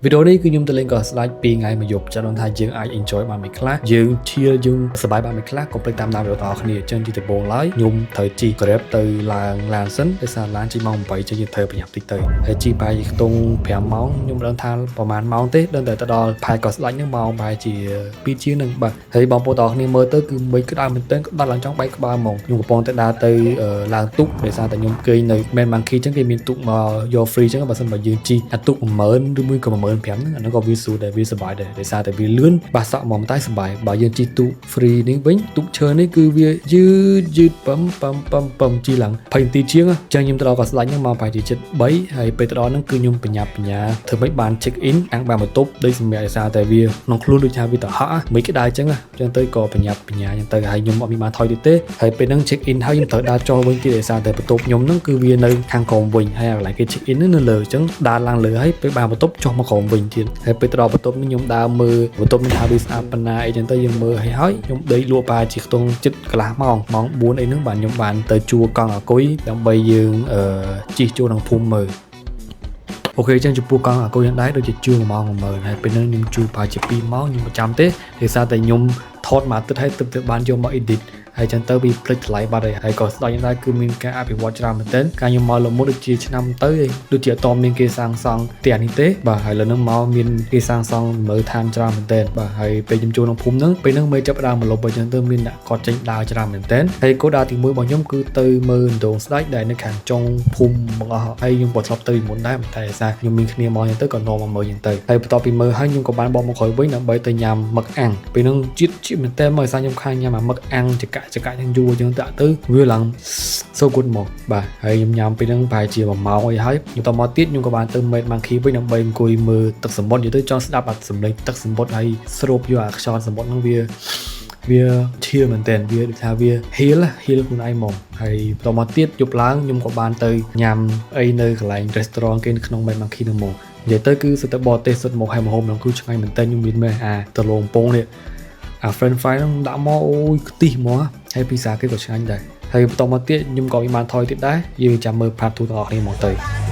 វីដេអូនេះគឺខ្ញុំទៅលេងក៏ slide 2ថ្ងៃមួយយប់ចាំថាយើងអាច enjoy បានមួយខ្លះយើងឈៀលយើងសប្បាយបានមួយខ្លះកុំភ្លេចតាមដានវីដេអូទាំងអស់គ្នាចឹងទីដំបូងឡើយខ្ញុំត្រូវជី Grab ទៅឡើងឡានសិនដោយសារឡានជីម៉ោង 8 ចឹងយើងត្រូវប្រញាប់តិចទៅហើយជីបាយខ្ទង់ 5 ម៉ោងខ្ញុំដឹងថាប្រហែលម៉ោងទេដឹងតែទៅដល់ផែក៏ slide ហ្នឹងម៉ោងបែរជា2ជាងនឹងបាទហើយបងប្អូនទាំងអស់គ្នាមើលទៅគឺមិនក្តៅមែនទែនក្តៅឡើងចង់បែកក្បាលហ្មងខ្ញុំកំពុងតែដើរទៅឡើងទូកដោយសារតែខ្ញុំគេងនៅមែនបាំងគីចឹងគេមានទូកមកយក free ចឹងបើមិនបើយើងជីអាទូក 10000 ឬមួយក៏ 15000 ហ្នឹងអាហ្នឹងក៏វាស្រួលដែរវាសុបាយដែរដោយសារតែវាលឿនបាសសក់ហ្មងតែសុបាយបើយើងជីទូក free នេះវិញទូកឈើនេះគឺវាយឺតប៉ំជីឡើង20នាទីជាងចឹងខ្ញុំទៅដល់ក៏ស្លាញ់ហ្នឹងមកប្រហែលជាជិត3ហើយពេលទៅដល់ហ្នឹងគឺខ្ញុំបញ្ញាធ្វើមិនបាន check in អាំងបានបន្ទប់ដូចសម្រាប់ដោយសារតែវាក្នុងខ្លួនដូចថាវាទៅហក់មិនក្តៅចឹងទៅក៏បញ្ញាចឹងទៅហើយខ្ញុំអត់មានបានថយទៀតទេហើយពេលហ្នឹង check in ហើយខ្ញុំត្រូវដើរចុះវិញទៀតដោយសារតែបន្ទប់ខ្ញុំហ្នឹងគឺវានៅខាងក្រោមវិញហើយកន្លែងគេ check in នៅលើចឹងដើរឡើងលើហើយពេលបានបន្ទប់ចុះមកក្រោមវិញទៀតហើយពេលទៅដល់បន្ទប់នេះខ្ញុំដើរមើលបន្ទប់នេះថាវាស្អាតប៉ុណ្ណាអីចឹងទៅយើងមើលហើយខ្ញុំដេកលក់ប៉ាជាខ្ទង់ចិត្តកន្លះម៉ោង4អីហ្នឹងបាទខ្ញុំបានទៅជួកង់អាគុយដើម្បីយើងជិះចូលក្នុងភូមិមើលអូខេចឹងចំពោះកង់អាគុយយ៉ាងដែរដូចជាជួ1ម៉ោង10000ហើយពេលហ្នឹងខ្ញុំជួប្រហែលជា2ម៉ោងខ្ញុំមិនចាំទេដោយសារតែខ្ញុំថតមកទឹកហើយទឹកទៅបានយកមក edit ហើយចឹងទៅវាភ្លេចថ្លៃបាត់ហើយក៏ស្ដាយយ៉ាងដែរគឺមានការអភិវឌ្ឍច្រើនមែនទែនការខ្ញុំមកលើមុនដូចជាឆ្នាំទៅដូចជាអត់តមានគេសាងសង់ផ្ទះនេះទេបាទហើយលើនឹងមកមានគេសាងសង់មើលឋានច្រើនមែនទែនបាទហើយពេលខ្ញុំចូលក្នុងភូមិហ្នឹងពេលហ្នឹងមេចាប់ដើមមកលុបអញ្ចឹងទៅមានអ្នកគាត់ចេញដើរច្រើនមែនទែនហើយគោលដៅទី1របស់ខ្ញុំគឺទៅមើលដងស្ដេចដែលនៅខាងចុងភូមិបងអស់ហើយខ្ញុំក៏ធ្លាប់ទៅមុនដែរតែសារខ្ញុំមានគ្នាមកអញ្ចឹងទៅក៏នាំមកមើលអញ្ចឹងទៅហើយបន្ទាប់ពីមើលហើយខ្ញុំក៏បានបកមកក្រោយវិញដើម្បីទៅញ៉ាំមឹកអាំងពេលហ្នឹងជាតិមែនទែនមកសារខ្ញុំខាងញ៉ាំអាមឹកអាំងចកទាំងយូរអញ្ចឹងទៅវាឡើង so good មកបាទហើយខ្ញុំញ៉ាំពេលហ្នឹងប្រហែលជា1ម៉ោងអីហើយខ្ញុំតមកទៀតខ្ញុំក៏បានទៅមេតម៉ាំងឃីវិញដើម្បីអង្គុយមើលទឹកសមុទ្រនិយាយទៅចង់ស្ដាប់អាសំឡេងទឹកសមុទ្រហើយស្រូបយកអាខ្យល់សមុទ្រហ្នឹងវាឈៀលមែនតើវាដូចថាវា heal ខ្លួនឯងមកហើយបន្តមកទៀតយប់ឡើងខ្ញុំក៏បានទៅញ៉ាំអីនៅកន្លែង restaurant គេនៅក្នុងមេតម៉ាំងឃីហ្នឹងមកនិយាយទៅគឺសិតតែបរទេសសិតមកហើយម្ហូបហ្នឹងគឺឆ្ងាញ់មែនតើខ្ញុំមានអាតលងពងនេះអា French fry ហ្នឹងដាក់មកអូយខ្ទិះមកហើយពីសាគេក៏ឆ្ងាញ់ដែរហើយបន្តមកទៀតខ្ញុំក៏មានបានថយទៀតដែរយើងចាំមើល part 2 ទាំងអស់គ្នាមកទៅ